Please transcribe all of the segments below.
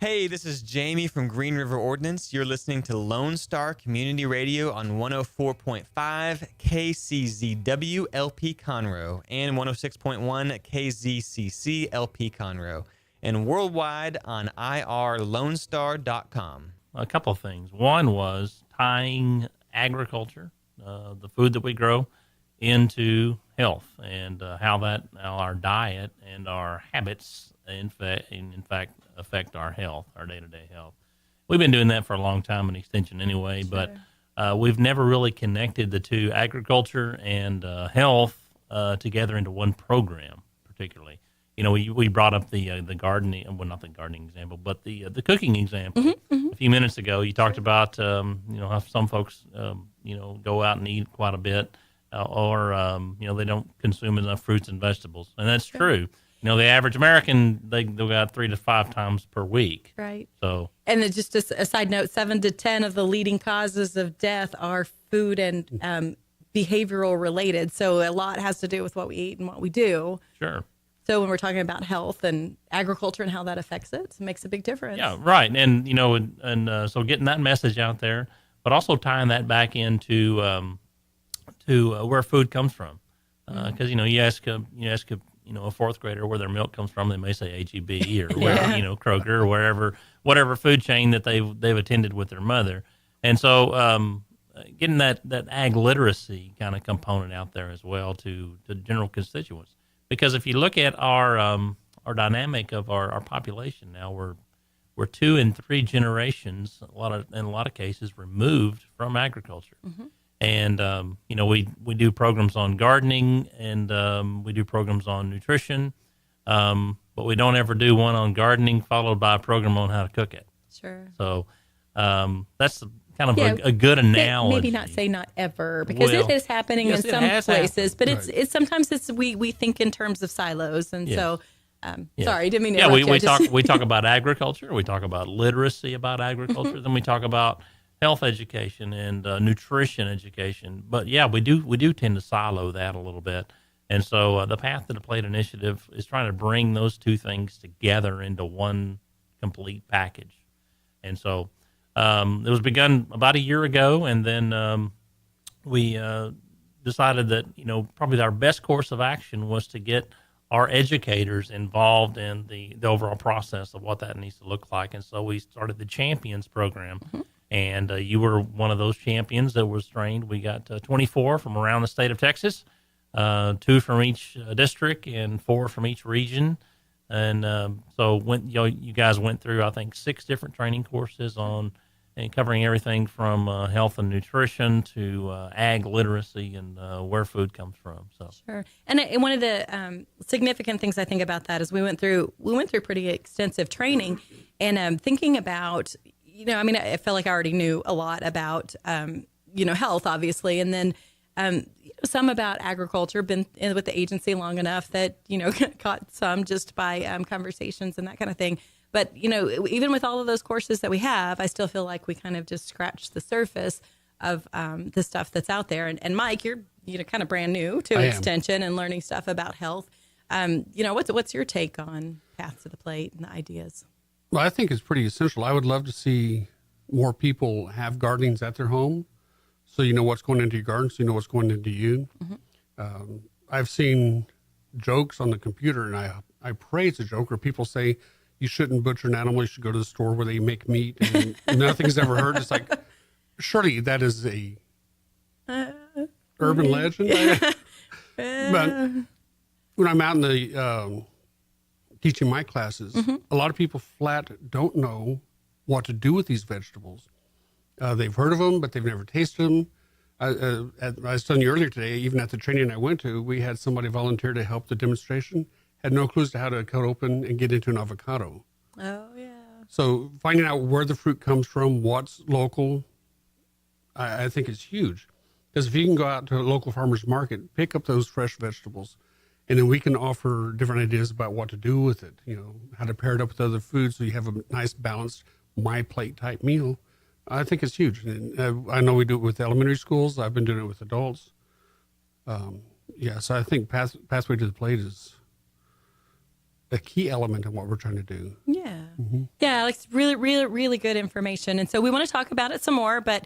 Hey, this is Jamie from Green River Ordnance. You're listening to Lone Star Community Radio on 104.5 KCZW LP Conroe and 106.1 KZCC LP Conroe, and worldwide on irlonestar.com. A couple of things. One was tying agriculture, the food that we grow, into health, and how our diet and our habits, in fact, affect our health, our day-to-day health. We've been doing that for a long time in Extension anyway, sure. But we've never really connected the two, agriculture and health, together into one program, particularly. You know, we brought up the gardening, well, not the gardening example, but the cooking example. A few minutes ago. You talked about, how some folks, go out and eat quite a bit, or they don't consume enough fruits and vegetables. And that's true. You know, the average American, they got 3 to 5 times per week. Right. So, and then just a side note, 7 to 10 of the leading causes of death are food and behavioral related. So a lot has to do with what we eat and what we do. Sure. So when we're talking about health and agriculture and how that affects it makes a big difference. Yeah, right. And, so getting that message out there, but also tying that back into where food comes from. Because, you ask a fourth grader where their milk comes from, they may say H-E-B or Kroger or whatever food chain that they've attended with their mother. And so getting that ag literacy kind of component out there as well to general constituents. Because if you look at our dynamic of our population now, we're 2 and 3 generations, in a lot of cases, removed from agriculture. Mm-hmm. And, we do programs on gardening and we do programs on nutrition, but we don't ever do one on gardening followed by a program on how to cook it. Sure. So that's kind of a good analogy. Maybe not say not ever, because it is happening in some places, but it's sometimes we think in terms of silos. And so, sorry, didn't mean to interrupt you. We talk about agriculture, we talk about literacy about agriculture, then we talk about health education and nutrition education. But we do tend to silo that a little bit. And so the Path to the Plate initiative is trying to bring those two things together into one complete package. And so it was begun about a year ago, and then we decided that, probably our best course of action was to get our educators involved in the overall process of what that needs to look like. And so we started the Champions program. Mm-hmm. And you were one of those champions that was trained. We got 24 from around the state of Texas, 2 from each district and 4 from each region. And so you guys went through, I think, 6 different training courses and covering everything from health and nutrition to ag literacy and where food comes from. So sure. And one of the significant things I think about that is we went through pretty extensive training, and thinking about. I felt like I already knew a lot about, health, obviously, and then some about agriculture, been with the agency long enough that, caught some just by conversations and that kind of thing. But, even with all of those courses that we have, I still feel like we kind of just scratched the surface of the stuff that's out there. And Mike, you're, kind of brand new to Extension and learning stuff about health. What's your take on Path to the Plate and the ideas? Well, I think it's pretty essential. I would love to see more people have gardenings at their home, so you know what's going into your garden, so you know what's going into you. Mm-hmm. I've seen jokes on the computer, and I pray it's a joke, where people say you shouldn't butcher an animal, you should go to the store where they make meat, and nothing's ever heard. It's like, surely that is a urban legend. But when I'm out in the teaching my classes, mm-hmm. a lot of people flat don't know what to do with these vegetables. They've heard of them, but they've never tasted them. I was telling you earlier today, even at the training I went to, we had somebody volunteer to help the demonstration, had no clues to how to cut open and get into an avocado. Oh, yeah. So finding out where the fruit comes from, what's local, I think is huge. Because if you can go out to a local farmer's market, pick up those fresh vegetables, and then we can offer different ideas about what to do with it, how to pair it up with other foods so you have a nice, balanced, my plate type meal. I think it's huge. And I know we do it with elementary schools. I've been doing it with adults. So I think Pathway to the Plate is a key element in what we're trying to do. Yeah. Yeah, like really, really, really good information. And so we want to talk about it some more, but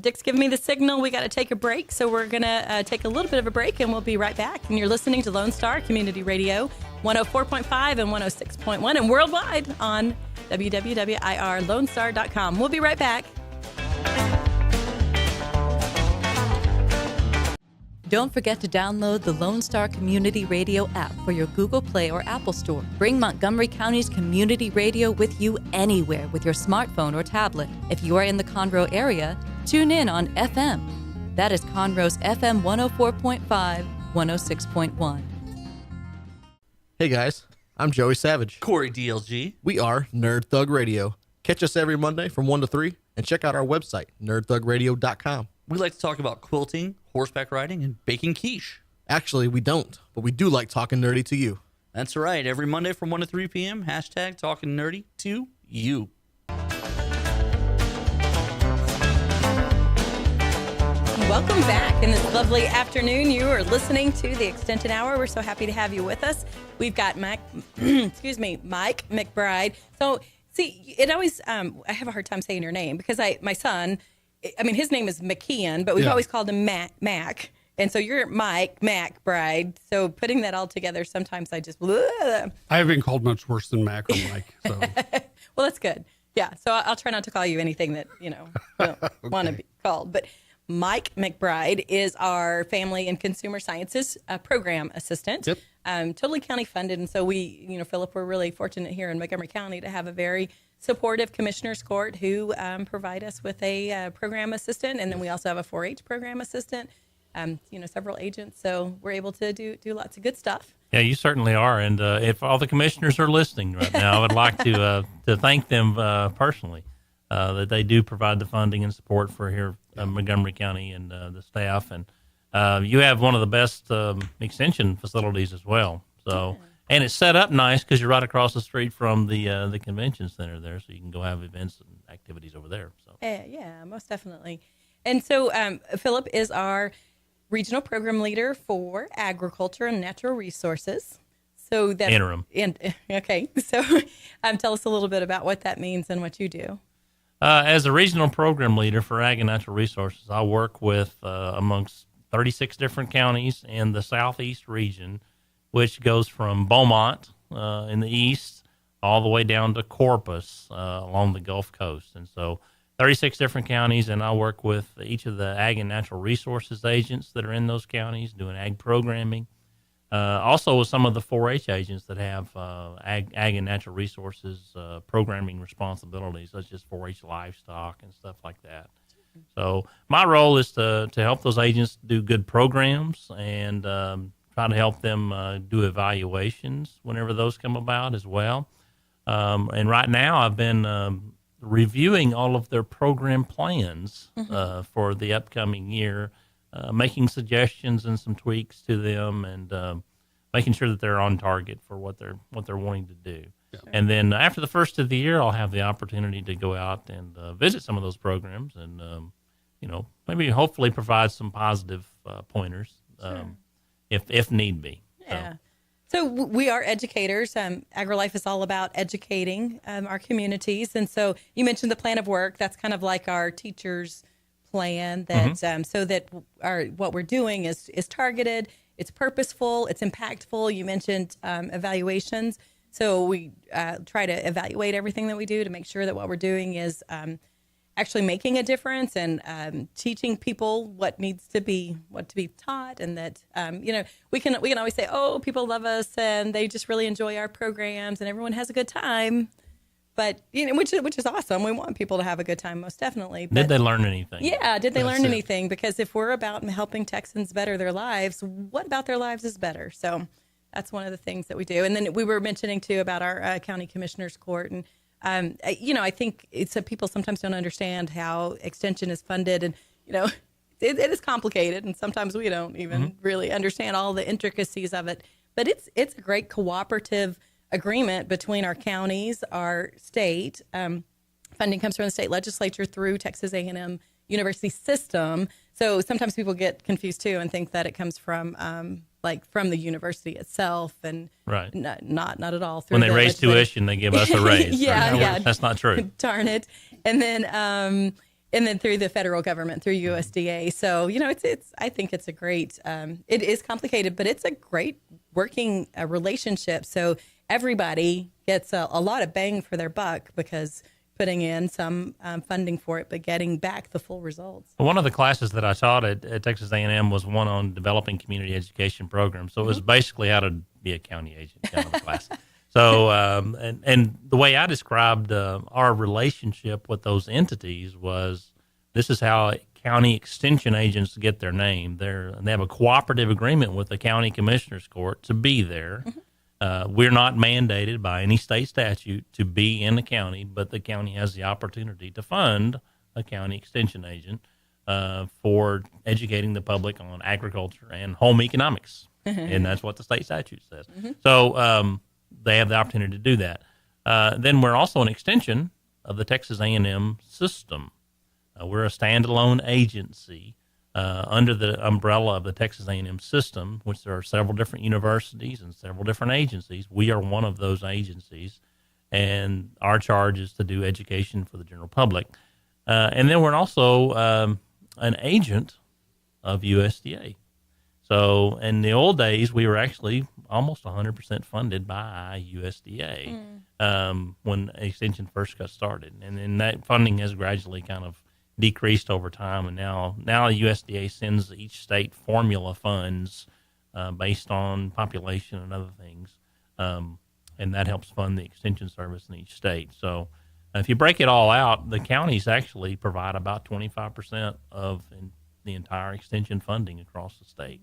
Dick's giving me the signal. We got to take a break. So we're going to take a little bit of a break and we'll be right back. And you're listening to Lone Star Community Radio, 104.5 and 106.1 and worldwide on www.irlonestar.com. We'll be right back. Don't forget to download the Lone Star Community Radio app for your Google Play or Apple Store. Bring Montgomery County's community radio with you anywhere with your smartphone or tablet. If you are in the Conroe area, tune in on FM. That is Conroe's FM 104.5, 106.1. Hey guys, I'm Joey Savage. Corey DLG. We are Nerd Thug Radio. Catch us every Monday from 1 to 3 and check out our website, nerdthugradio.com. We like to talk about quilting, horseback riding, and baking quiche. Actually, we don't, but we do like talking nerdy to you. That's right. Every Monday from 1 to 3 p.m., hashtag talking nerdy to you. Welcome back in this lovely afternoon. You are listening to the Extension Hour. We're so happy to have you with us. We've got Mike McBride. So, see, it always, I have a hard time saying your name because my son, his name is McKeon, but we've always called him Mac. And so you're Mike McBride. So putting that all together, sometimes I just, I have been called much worse than Mac or Mike. So. Well, that's good. Yeah. So I'll try not to call you anything that, you don't want to be called. But Mike McBride is our Family and Consumer Sciences program assistant. Yep. Totally county funded. And so we, Philip, we're really fortunate here in Montgomery County to have a very supportive commissioner's court who provide us with a program assistant. And then we also have a 4-H program assistant, several agents. So we're able to do lots of good stuff. Yeah, you certainly are. And if all the commissioners are listening right now, I would like to thank them personally that they do provide the funding and support for here Montgomery County and the staff. And you have one of the best extension facilities as well. So, and it's set up nice because you're right across the street from the convention center there, so you can go have events and activities over there. So, yeah, most definitely. And so Philip is our regional program leader for agriculture and natural resources. So that interim. Okay, so tell us a little bit about what that means and what you do. As a regional program leader for Ag and Natural Resources, I work with amongst 36 different counties in the southeast region, which goes from Beaumont in the east all the way down to Corpus along the Gulf Coast. And so 36 different counties, and I work with each of the Ag and Natural Resources agents that are in those counties doing ag programming. Also with some of the 4-H agents that have ag and natural resources programming responsibilities, such as 4-H livestock and stuff like that. So my role is to help those agents do good programs and try to help them do evaluations whenever those come about as well. And right now I've been reviewing all of their program plans for the upcoming year, making suggestions and some tweaks to them, and making sure that they're on target for what they're wanting to do. Yeah. And then after the first of the year, I'll have the opportunity to go out and visit some of those programs, and maybe hopefully provide some positive pointers if need be. Yeah. So we are educators. Agrilife is all about educating our communities, and so you mentioned the plan of work. That's kind of like our teachers' plan that so that what we're doing is targeted, it's purposeful, it's impactful. You mentioned evaluations, so we try to evaluate everything that we do to make sure that what we're doing is actually making a difference and teaching people what needs to be taught, and that we can always say, oh, people love us and they just really enjoy our programs and everyone has a good time. But which is awesome. We want people to have a good time, most definitely. But, did they learn anything? Yeah, did they learn anything? Because if we're about helping Texans better their lives, what about their lives is better? So that's one of the things that we do. And then we were mentioning too about our county commissioners court, and I think it's people sometimes don't understand how extension is funded, and it is complicated, and sometimes we don't even really understand all the intricacies of it. But it's a great cooperative agreement between our counties, our state. Funding comes from the state legislature through Texas A&M University system. So sometimes people get confused too and think that it comes from like from the university itself, and Right. not at all. Through When they the raise legislative- tuition, they give us a raise. Yeah, Right? yeah. That's not true. Darn it. And then through the federal government, through USDA. So, it's I think it's a great, it is complicated, but it's a great working relationship. So everybody gets a lot of bang for their buck, because putting in some funding for it, but getting back the full results. One of the classes that I taught at Texas A&M was one on developing community education programs. So it was basically how to be a county agent kind of a class. So, and the way I described our relationship with those entities was, this is how county extension agents get their name. They have a cooperative agreement with the county commissioner's court to be there. We're not mandated by any state statute to be in the county, but the county has the opportunity to fund a county extension agent for educating the public on agriculture and home economics. And that's what the state statute says. So they have the opportunity to do that. Then we're also an extension of the Texas A&M system. We're a standalone agency under the umbrella of the Texas A&M system, which there are several different universities and several different agencies. We are one of those agencies, and our charge is to do education for the general public. And then we're also an agent of USDA. So in the old days, we were actually almost 100% funded by USDA when extension first got started. And then that funding has gradually kind of decreased over time, and now USDA sends each state formula funds based on population and other things, and that helps fund the extension service in each state. So if you break it all out, the counties actually provide about 25% of the entire extension funding across the state.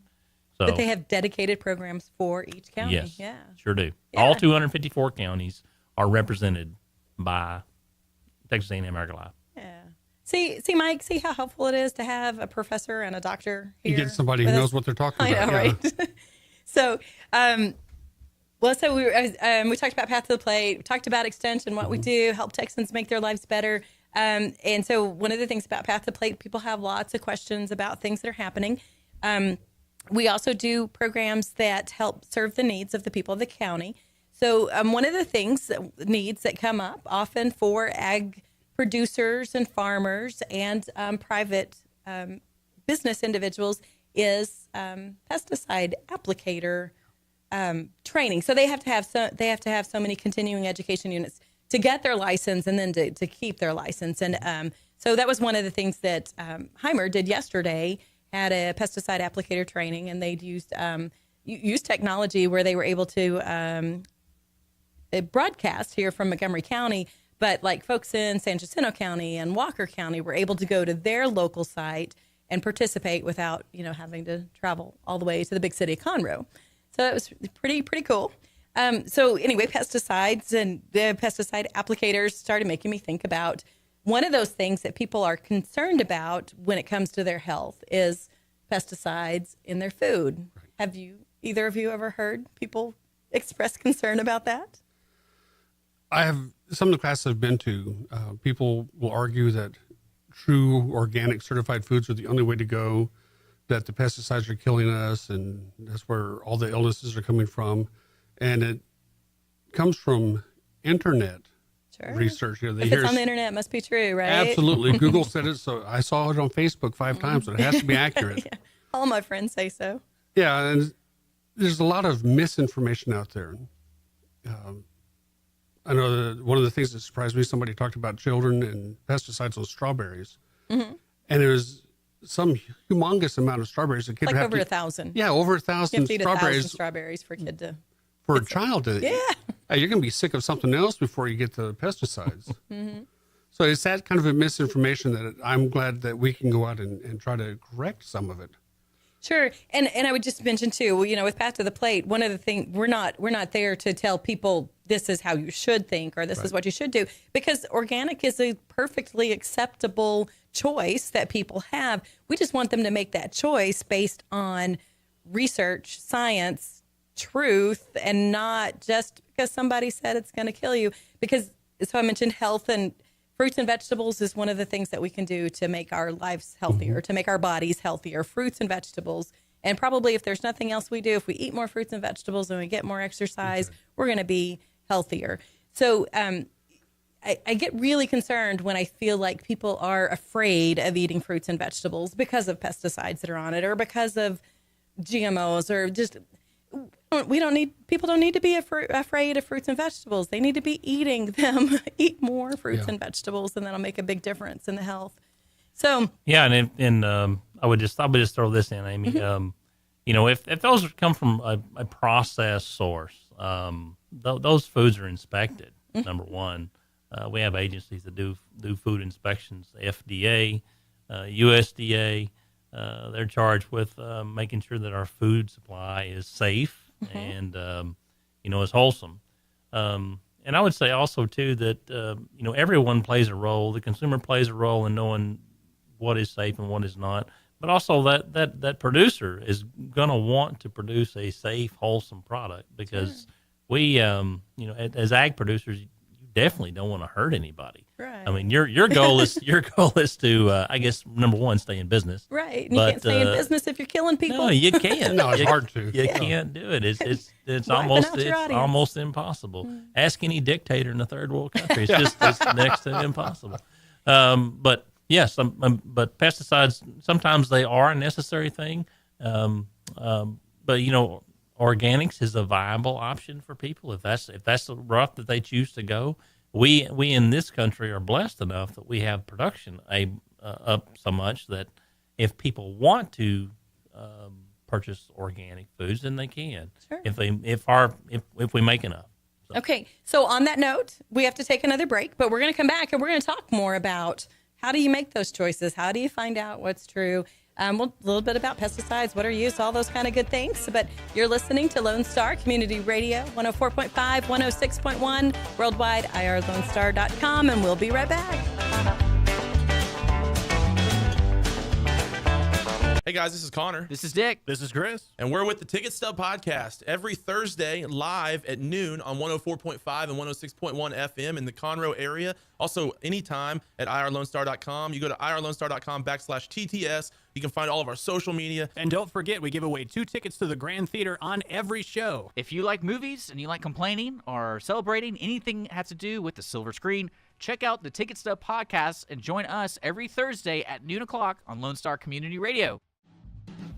So, But they have dedicated programs for each county. yes, Yeah. sure do. Yeah. All 254 counties are represented by Texas A&M Agrilife. Yeah. See, Mike, see how helpful it is to have a professor and a doctor here. You get somebody who with us? knows what they're talking I about. know, yeah. right? So, so we talked about Path to the Plate. We talked about extension, what we do, help Texans make their lives better. And so one of the things about Path to the Plate, people have lots of questions about things that are happening. We also do programs that help serve the needs of the people of the county. So one of the needs that come up often for ag producers and farmers and private business individuals is pesticide applicator training. So they have to have so many continuing education units to get their license and then to keep their license. And so that was one of the things that Heimer did yesterday, had a pesticide applicator training, and they'd used technology where they were able to broadcast here from Montgomery County, but like folks in San Jacinto County and Walker County were able to go to their local site and participate without, having to travel all the way to the big city of Conroe. So that was pretty cool. So anyway, pesticides and the pesticide applicators started making me think about one of those things that people are concerned about when it comes to their health is pesticides in their food. Have either of you ever heard people express concern about that? I have some of the classes I've been to. People will argue that true organic certified foods are the only way to go, that the pesticides are killing us, and that's where all the illnesses are coming from. And it comes from internet research. If it's on the internet, it must be true, right? Absolutely. Google said it, so I saw it on Facebook 5 times, so it has to be accurate. Yeah. All my friends say so. Yeah, and there's a lot of misinformation out there. I know that one of the things that surprised me, somebody talked about children and pesticides on strawberries. And it was some humongous amount of strawberries. A kid Like would have over to, 1,000. Yeah, over You 1,000 have to eat 1,000 strawberries strawberries for a kid to... for a child. Yeah. Hey, you're going to be sick of something else before you get to pesticides. So it's that kind of a misinformation that I'm glad that we can go out and try to correct some of it. Sure. And I would just mention too, with Path to the Plate, one of the things, we're not there to tell people this is how you should think or this is what you should do, because organic is a perfectly acceptable choice that people have. We just want them to make that choice based on research, science, truth, and not just because somebody said it's going to kill you. Because, so I mentioned health, and fruits and vegetables is one of the things that we can do to make our lives healthier, to make our bodies healthier. Fruits and vegetables And probably if there's nothing else we do, if we eat more fruits and vegetables and we get more exercise, we're going to be healthier. So I get really concerned when I feel like people are afraid of eating fruits and vegetables because of pesticides that are on it or because of GMOs or just people don't need to be afraid of fruits and vegetables. They need to be eating them. Eat more fruits and vegetables, and that'll make a big difference in the health. So and I would just throw this in, Amy. If those come from a processed source, those foods are inspected. Number one. We have agencies that do food inspections, FDA, USDA. They're charged with making sure that our food supply is safe and, is wholesome. And I would say also, too, that, everyone plays a role. The consumer plays a role in knowing what is safe and what is not. But also that producer is going to want to produce a safe, wholesome product because we, as ag producers, definitely don't want to hurt anybody. Right. I mean, your goal is to, I guess, number one, stay in business. Right. And you can't stay in business if you're killing people. No, you can't. No, it's hard to. You can't do it. It's Wiping almost impossible. Ask any dictator in a third world country. It's next to impossible. But yes, but pesticides sometimes they are a necessary thing. But organics is a viable option for people if that's the route that they choose to go. We in this country are blessed enough that we have production up so much that if people want to purchase organic foods, then they can. Sure. If we make enough. So. Okay, so on that note, we have to take another break, but we're going to come back and we're going to talk more about how do you make those choices? How do you find out what's true? A little bit about pesticides, what are used, all those kind of good things. But you're listening to Lone Star Community Radio, 104.5, 106.1, worldwide, irlonestar.com, and we'll be right back. Hey guys, this is Connor. This is Dick. This is Chris. And we're with the Ticket Stub Podcast every Thursday live at noon on 104.5 and 106.1 FM in the Conroe area. Also, anytime at irlonestar.com. You go to irlonestar.com/TTS. You can find all of our social media. And don't forget, we give away 2 tickets to the Grand Theater on every show. If you like movies and you like complaining or celebrating anything that has to do with the silver screen, check out the Ticket Stub Podcast and join us every Thursday at noon o'clock on Lone Star Community Radio.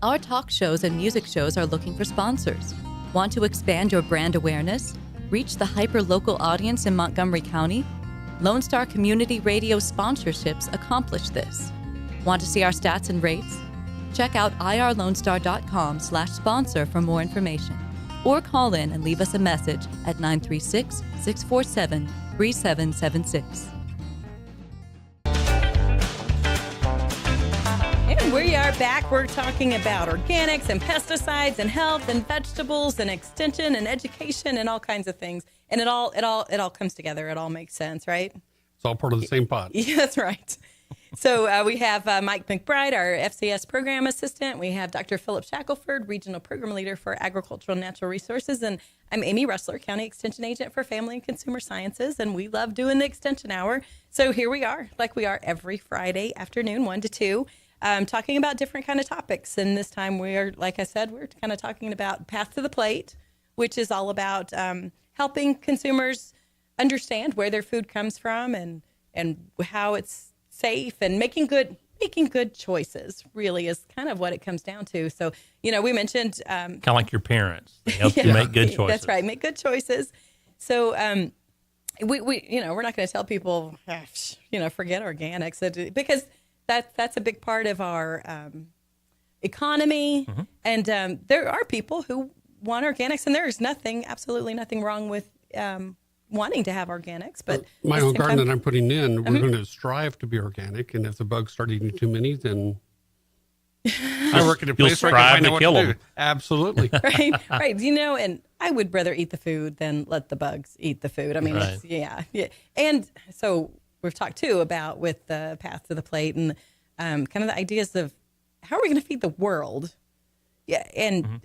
Our talk shows and music shows are looking for sponsors. Want to expand your brand awareness? Reach the hyper-local audience in Montgomery County? Lone Star Community Radio sponsorships accomplish this. Want to see our stats and rates? Check out irlonestar.com/sponsor for more information. Or call in and leave us a message at 936-647-3776. And we are back. We're talking about organics and pesticides and health and vegetables and extension and education and all kinds of things. And it all comes together. It all makes sense, right? It's all part of the same pot. Yeah, that's right. So we have Mike McBride, our FCS program assistant. We have Dr. Philip Shackelford, regional program leader for agricultural and natural resources. And I'm Amy Ressler, county extension agent for family and consumer sciences. And we love doing the extension hour. So here we are, like we are every Friday afternoon, 1 to 2. Talking about different kind of topics. And this time we are, like I said, we're kind of talking about Path to the Plate, which is all about helping consumers understand where their food comes from and how it's safe and making good choices really is kind of what it comes down to. So, we mentioned kind of like your parents. They help you make good choices. That's right. Make good choices. So, we we're not going to tell people, forget organics because that's a big part of our economy. Mm-hmm. And there are people who want organics, and there is absolutely nothing wrong with wanting to have organics. But my own garden that I'm putting in, we're going to strive to be organic. And if the bugs start eating too many, then I work at a place where I can find out what to do. Absolutely. Right. And I would rather eat the food than let the bugs eat the food. I mean, right. Yeah. And so we've talked too about with the Path to the Plate and kind of the ideas of how are we going to feed the world? Yeah. And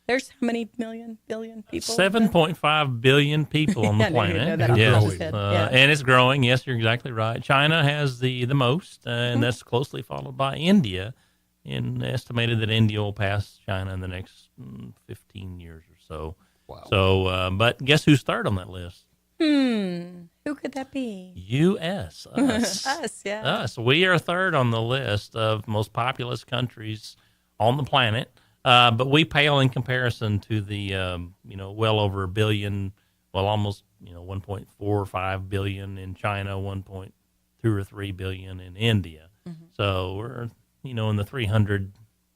there's how many billion people? 7.5 billion people on the planet. And it's growing. Yes, you're exactly right. China has the most, and that's closely followed by India. and estimated that India will pass China in the next 15 years or so. Wow. So, but guess who's third on that list? Who could that be? U.S. Us. Us, yeah. Us. We are third on the list of most populous countries on the planet, but we pale in comparison to the, well over a billion, well, almost, 1.45 billion in China, 1.2 or 3 billion in India. Mm-hmm. So we're, in the 300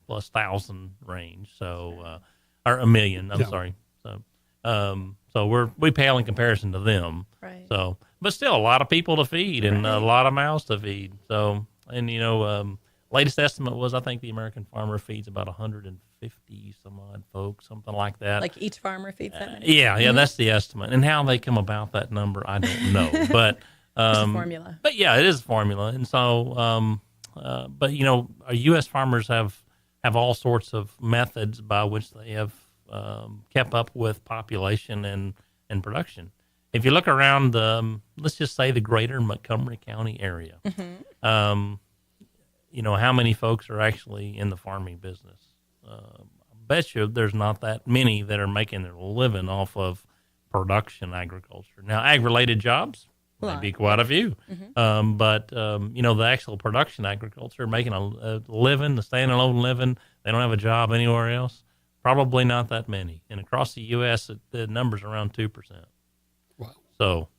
plus thousand range. So, or a million, I'm sorry. So, we pale in comparison to them. Right. So, but still a lot of people to feed and a lot of mouths to feed. So, and latest estimate was I think the American farmer feeds about 150 some odd folks, something like that. Like each farmer feeds that many? Yeah, that's the estimate. And how they come about that number, I don't know. But it's a formula. But yeah, it is a formula. And so, but our U.S. farmers have all sorts of methods by which they have kept up with population and production. If you look around, let's just say the greater Montgomery County area, how many folks are actually in the farming business? I bet you there's not that many that are making their living off of production agriculture. Now, ag-related jobs, maybe quite a few. But the actual production agriculture, making a living, the standalone living, they don't have a job anywhere else. Probably not that many. And across the U.S., the number's around 2%. Wow. So,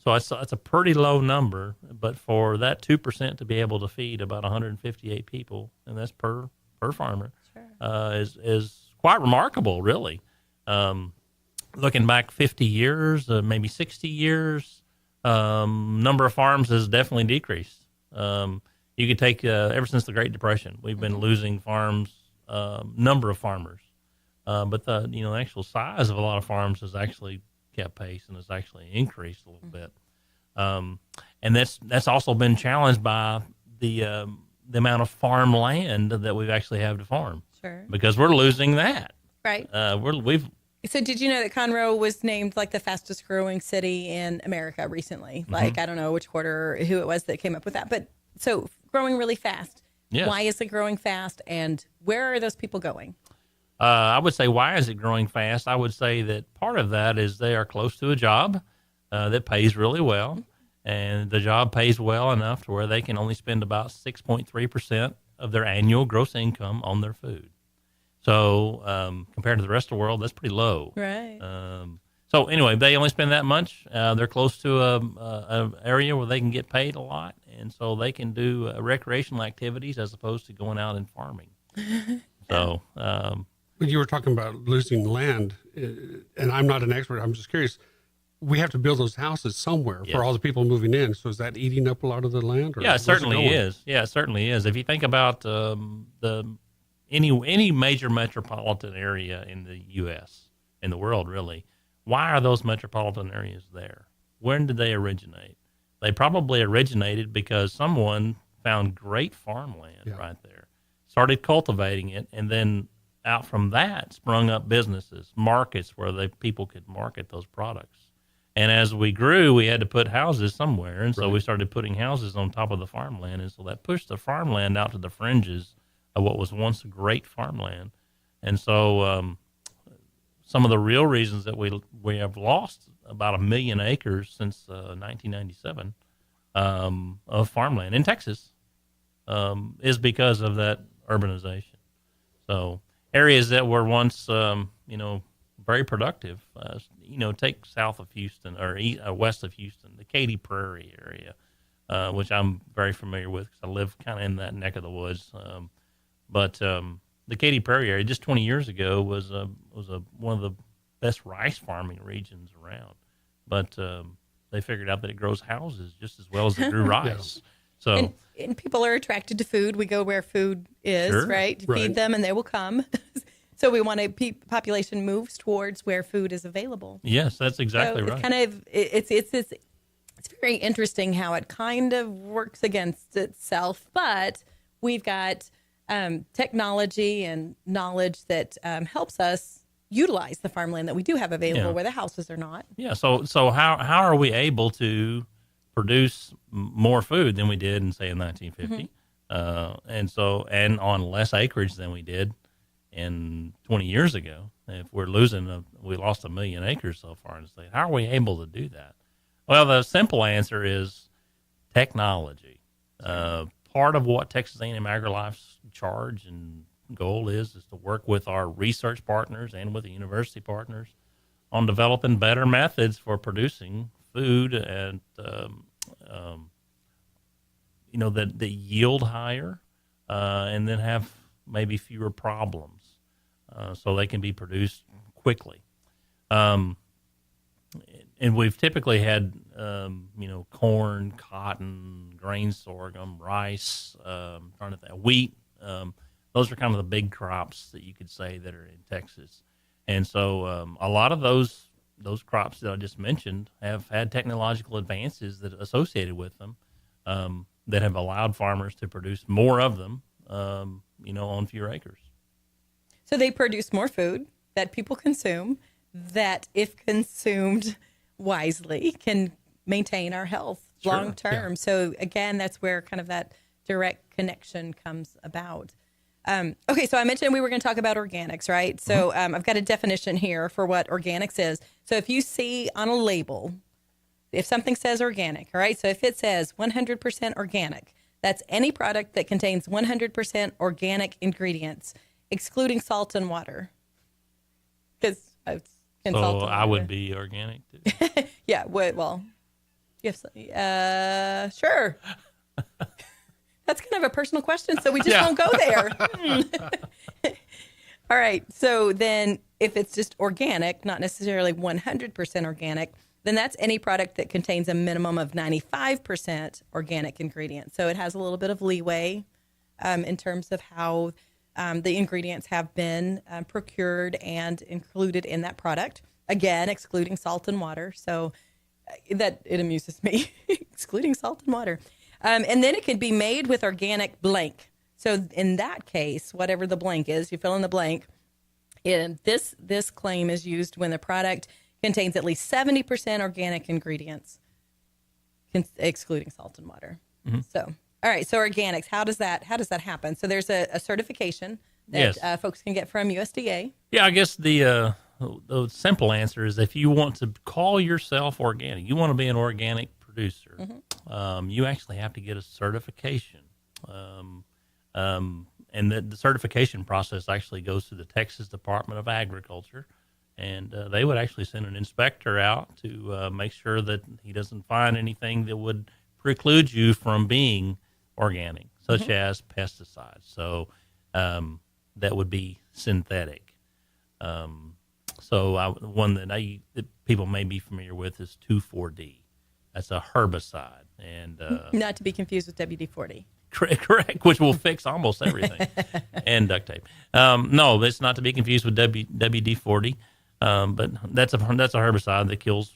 it's a pretty low number. But for that 2% to be able to feed about 158 people, and that's per farmer, is quite remarkable, really. Looking back 50 years, maybe 60 years, number of farms has definitely decreased. You could take ever since the Great Depression, we've been losing farms. Number of farmers, but the actual size of a lot of farms has actually kept pace and has actually increased a little bit, and that's also been challenged by the amount of farm land that we actually have to farm. Sure, because we're losing that. Right. We've. So did you know that Conroe was named like the fastest growing city in America recently? Like I don't know which quarter or who it was that came up with that, but so growing really fast. Yes. Why is it growing fast, and where are those people going? I would say, why is it growing fast? I would say that part of that is they are close to a job that pays really well, and the job pays well enough to where they can only spend about 6.3% of their annual gross income on their food. So compared to the rest of the world, that's pretty low. Right. So anyway, they only spend that much. They're close to an area where they can get paid a lot, and so they can do recreational activities as opposed to going out and farming. So, when you were talking about losing land, and I'm not an expert, I'm just curious. We have to build those houses somewhere for all the people moving in. So is that eating up a lot of the land? Or yeah, it certainly is. Yeah, it certainly is. If you think about any major metropolitan area in the U.S., in the world, really. Why are those metropolitan areas there? When did they originate? They probably originated because someone found great farmland right there, started cultivating it, and then out from that sprung up businesses, markets where people could market those products. And as we grew, we had to put houses somewhere, and so we started putting houses on top of the farmland, and so that pushed the farmland out to the fringes of what was once great farmland. And so some of the real reasons that we have lost about 1 million acres since 1997 of farmland in Texas is because of that urbanization. So areas that were once, very productive, take south of Houston or west of Houston, the Katy Prairie area, which I'm very familiar with because I live kind of in that neck of the woods. But the Katy Prairie area just 20 years ago was one of the best rice farming regions around. But they figured out that it grows houses just as well as it grew rice. So and people are attracted to food. We go where food is, right? To feed them, and they will come. So we want a population moves towards where food is available. Yes, that's exactly right. It's kind of it's very interesting how it kind of works against itself, but we've got technology and knowledge that helps us utilize the farmland that we do have available where the houses are not. Yeah. So how are we able to produce more food than we did in, say, in 1950? and on less acreage than we did in 20 years ago. If we're we lost 1 million acres so far in the state. How are we able to do that? Well, the simple answer is technology. Part of what Texas A&M Agrilife's charge and goal is to work with our research partners and with the university partners on developing better methods for producing food and that yield higher and then have maybe fewer problems, so they can be produced quickly. And we've typically had corn, cotton, grain sorghum, rice, wheat. Those are kind of the big crops that you could say that are in Texas. And so a lot of those crops that I just mentioned have had technological advances that associated with them that have allowed farmers to produce more of them, on fewer acres. So they produce more food that people consume that, if consumed wisely, can maintain our health long term. Yeah. So again, that's where kind of that direct connection comes about. Okay, so I mentioned we were going to talk about organics, right? So I've got a definition here for what organics is. So if you see on a label, if something says organic, all right? So if it says 100% organic, that's any product that contains 100% organic ingredients, excluding salt and water. Because I would be organic too. Yeah, well, yes, sure. That's kind of a personal question, so we just won't go there. All right. So then if it's just organic, not necessarily 100% organic, then that's any product that contains a minimum of 95% organic ingredients. So it has a little bit of leeway in terms of how the ingredients have been procured and included in that product. Again, excluding salt and water. So that it amuses me, excluding salt and water. And then it could be made with organic blank. So in that case, whatever the blank is, you fill in the blank. And this claim is used when the product contains at least 70% organic ingredients, excluding salt and water. Mm-hmm. So, all right. So organics, how does that happen? So there's a certification that folks can get from USDA. Yeah, I guess the simple answer is if you want to call yourself organic, you want to be an organic producer, you actually have to get a certification. And the certification process actually goes to the Texas Department of Agriculture, and they would actually send an inspector out to make sure that he doesn't find anything that would preclude you from being organic, such as pesticides. So that would be synthetic. One that people may be familiar with is 2,4-D. That's a herbicide, and not to be confused with WD-40. Correct, which will fix almost everything, and duct tape. No, it's not to be confused with WD-40, but that's a herbicide that kills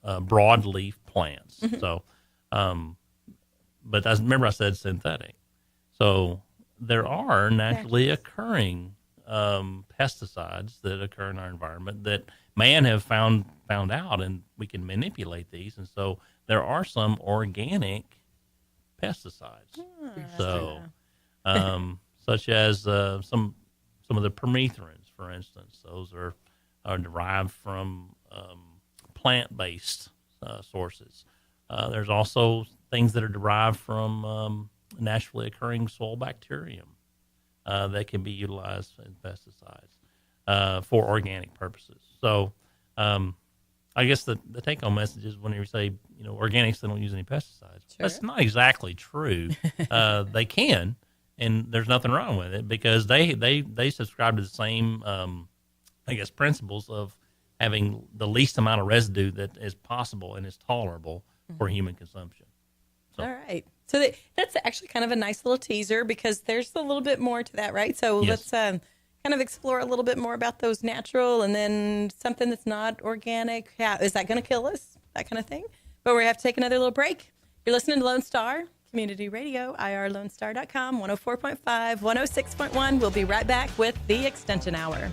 broadleaf plants. So, but remember I said synthetic. So there are naturally occurring pesticides that occur in our environment that man have found out, and we can manipulate these. And so there are some organic pesticides. Such as some of the permethrins, for instance. Those are derived from plant-based sources. There's also things that are derived from naturally occurring soil bacterium that can be utilized in pesticides for organic purposes. So I guess the take-home message is when you say, organics, they don't use any pesticides. Sure. That's not exactly true. They can, and there's nothing wrong with it because they subscribe to the same, principles of having the least amount of residue that is possible and is tolerable for human consumption. So. All right. So that's actually kind of a nice little teaser because there's a little bit more to that, right? So let's kind of explore a little bit more about those natural and then something that's not organic. Yeah, is that going to kill us? That kind of thing. But we have to take another little break. You're listening to Lone Star Community Radio, irlonestar.com, 104.5, 106.1. We'll be right back with the Extension Hour.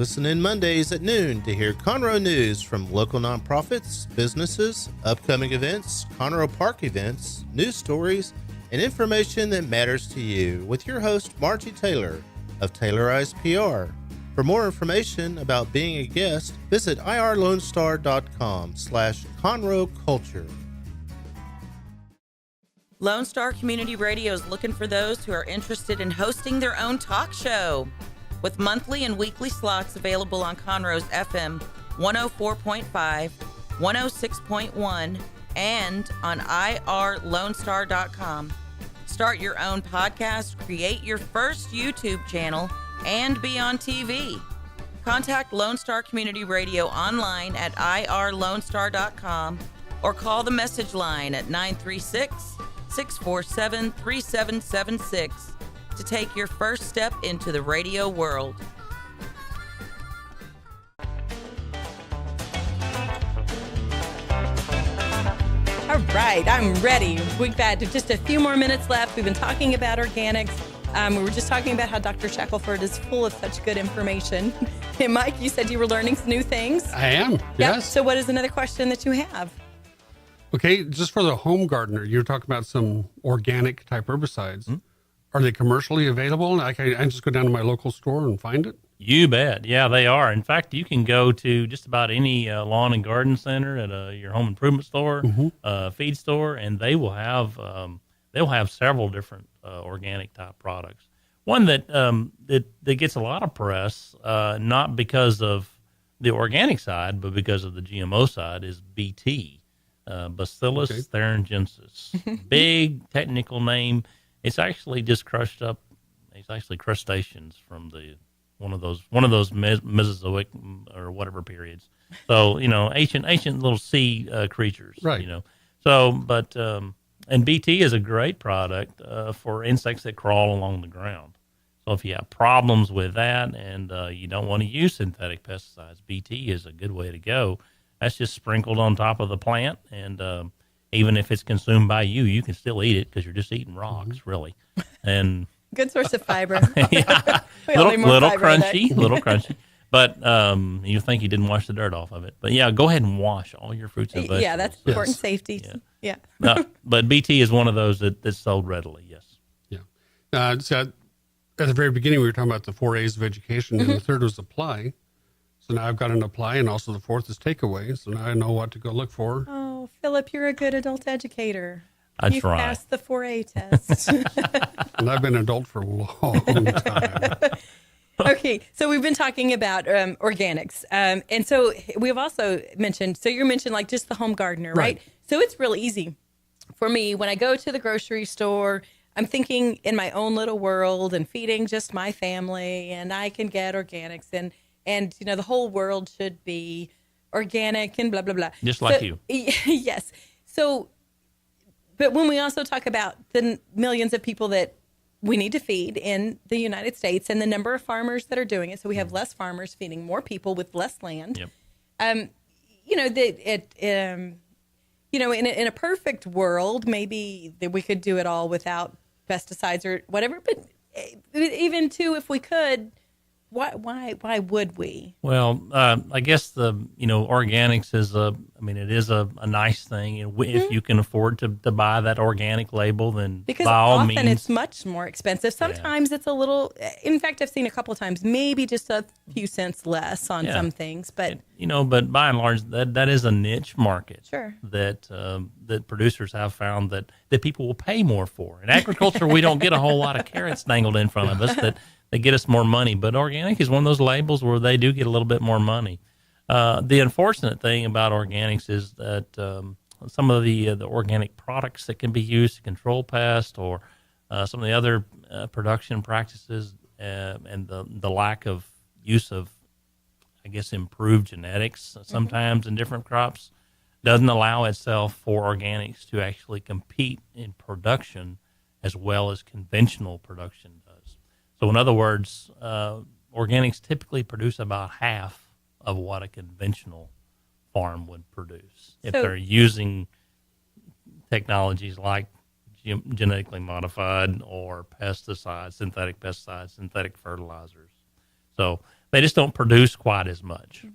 Listen in Mondays at noon to hear Conroe news from local nonprofits, businesses, upcoming events, Conroe Park events, news stories, and information that matters to you with your host, Margie Taylor of Taylorized PR. For more information about being a guest, visit irlonestar.com/Conroe Culture. Lone Star Community Radio is looking for those who are interested in hosting their own talk show. With monthly and weekly slots available on Conroe's FM 104.5, 106.1, and on irlonestar.com. Start your own podcast, create your first YouTube channel, and be on TV. Contact Lone Star Community Radio online at irlonestar.com or call the message line at 936-647-3776 to take your first step into the radio world. All right, I'm ready. We've got just a few more minutes left. We've been talking about organics. We were just talking about how Dr. Shackelford is full of such good information. And Mike, you said you were learning some new things. I am, yes. So what is another question that you have? Okay, just for the home gardener, you're talking about some organic type herbicides. Mm-hmm. Are they commercially available? Like I just go down to my local store and find it? You bet. Yeah, they are. In fact, you can go to just about any lawn and garden center at your home improvement store, feed store, and they will have they'll have several different organic type products. One that that gets a lot of press, not because of the organic side, but because of the GMO side, is BT, Bacillus thuringiensis. Big technical name. It's actually just crushed up. It's actually crustaceans from one of those Mesozoic or whatever periods. So ancient little sea creatures. Right. So but and BT is a great product for insects that crawl along the ground. So if you have problems with that and you don't want to use synthetic pesticides, BT is a good way to go. That's just sprinkled on top of the plant, and even if it's consumed by you, you can still eat it because you're just eating rocks, really. And Good source of fiber. yeah, little crunchy. But you think you didn't wash the dirt off of it. But yeah, go ahead and wash all your fruits and vegetables. Yeah, that's important safety. Yeah. No, but BT is one of those that's sold readily, yes. Yeah. So at the very beginning, we were talking about the 4 A's of education, and the third was apply. So now I've got an apply, and also the fourth is takeaway. So now I know what to go look for. Oh, Philip, you're a good adult educator. That's You've right. passed the 4A test. And I've been an adult for a long time. Okay, so we've been talking about organics. And so we've also mentioned, so you mentioned like just the home gardener, right? So it's real easy for me when I go to the grocery store. I'm thinking in my own little world and feeding just my family, and I can get organics, and the whole world should be organic and blah blah blah. Just like you. Yes. So, but when we also talk about the millions of people that we need to feed in the United States and the number of farmers that are doing it, so we have less farmers feeding more people with less land. Yep. In a perfect world, maybe that we could do it all without pesticides or whatever. But even too, if we could, why would we? Well, I guess organics is it is a nice thing. If you can afford to buy that organic label, then because by all often means. it's much more expensive. Sometimes it's a little. In fact, I've seen a couple of times maybe just a few cents less on some things, but but by and large, that is a niche market. Sure. That producers have found that people will pay more for. In agriculture, we don't get a whole lot of carrots dangled in front of us that get us more money. But organic is one of those labels where they do get a little bit more money. The unfortunate thing about organics is that some of the organic products that can be used to control pests or some of the other production practices and the lack of use of, I guess, improved genetics sometimes in different crops doesn't allow itself for organics to actually compete in production as well as conventional production does. So in other words, organics typically produce about half of what a conventional farm would produce if they're using technologies like genetically modified or pesticides, synthetic fertilizers. So they just don't produce quite as much.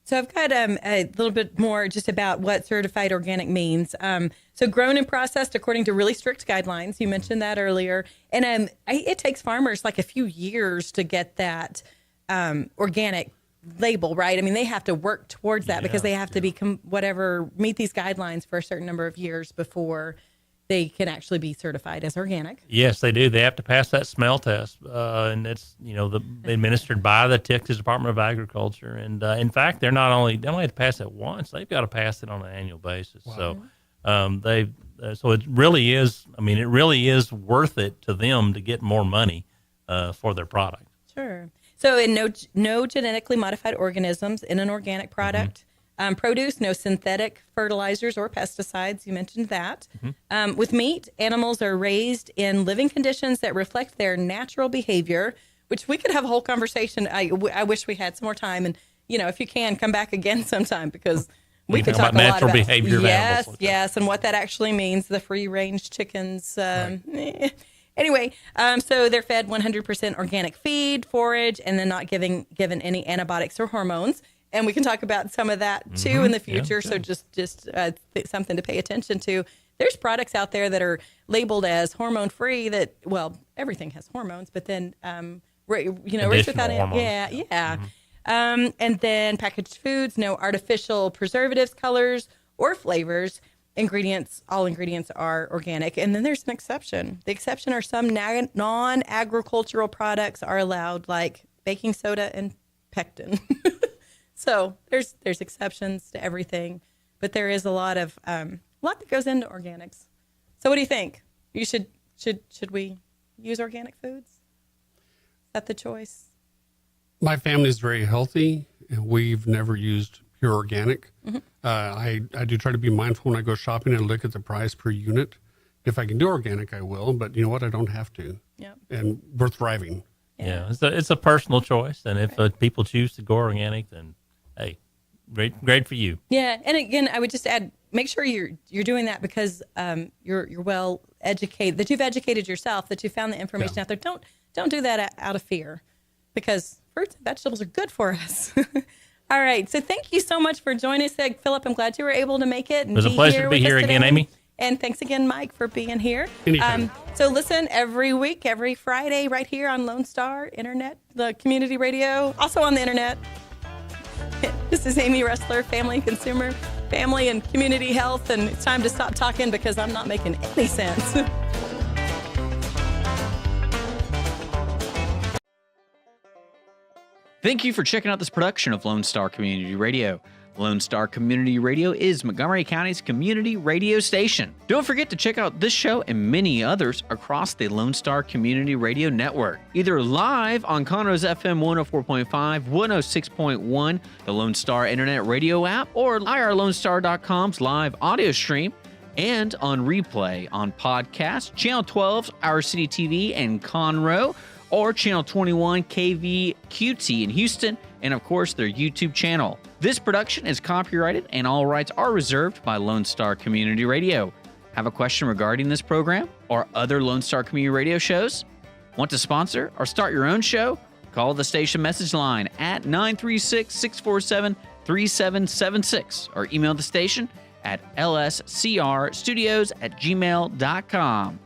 So I've got a little bit more just about what certified organic means. So grown and processed according to really strict guidelines. You mentioned that earlier. And it takes farmers like a few years to get that organic label, right? I mean, they have to work towards that because they have to meet these guidelines for a certain number of years before they can actually be certified as organic. Yes, they do. They have to pass that smell test, and it's administered by the Texas Department of Agriculture. And in fact, they don't only have to pass it once; they've got to pass it on an annual basis. Wow. So, so it really is. I mean, it really is worth it to them to get more money for their product. Sure. So, no genetically modified organisms in an organic product. Produce, no synthetic fertilizers or pesticides. You mentioned that. With meat, animals are raised in living conditions that reflect their natural behavior, which we could have a whole conversation. I wish we had some more time. And, if you can, come back again sometime because we could talk about a lot natural about behavior of animals. Yes, and what that actually means, the free-range chickens. Anyway, so they're fed 100% organic feed, forage, and then not given any antibiotics or hormones. And we can talk about some of that too in the future. So just something to pay attention to. There's products out there that are labeled as hormone free. Everything has hormones, but then raised without it. And then packaged foods, no artificial preservatives, colors, or flavors. All ingredients are organic. And then there's an exception. The exception are some non-agricultural products are allowed, like baking soda and pectin. So there's exceptions to everything, but there is a lot that goes into organics. So what do you think? Should we use organic foods? Is that the choice? My family is very healthy, and we've never used pure organic. I do try to be mindful when I go shopping and look at the price per unit. If I can do organic, I will, but you know what? I don't have to. Yeah. And we're thriving. Yeah, it's a personal choice, and if people choose to go organic, then hey, great for you. Yeah, and again, I would just add, make sure you're doing that because you're well educated, that you've educated yourself, that you found the information out there. Don't do that out of fear, because fruits and vegetables are good for us. All right, so thank you so much for joining us, Philip. I'm glad you were able to make it. And it was a pleasure to be here again, Amy. And thanks again, Mike, for being here. Anytime. So listen every week, every Friday, right here on Lone Star Internet, the community radio, also on the internet. This is Amy Ressler, family and consumer, family and community health, and it's time to stop talking because I'm not making any sense. Thank you for checking out this production of Lone Star Community Radio. Lone Star Community Radio is Montgomery County's community radio station. Don't forget to check out this show and many others across the Lone Star Community Radio Network, either live on Conroe's FM 104.5, 106.1, the Lone Star Internet Radio app, or irlonestar.com's live audio stream, and on replay on podcast, Channel 12's Our City TV in Conroe, or Channel 21 KVQT in Houston, and of course their YouTube channel. This production is copyrighted and all rights are reserved by Lone Star Community Radio. Have a question regarding this program or other Lone Star Community Radio shows? Want to sponsor or start your own show? Call the station message line at 936-647-3776 or email the station at lscrstudios@gmail.com.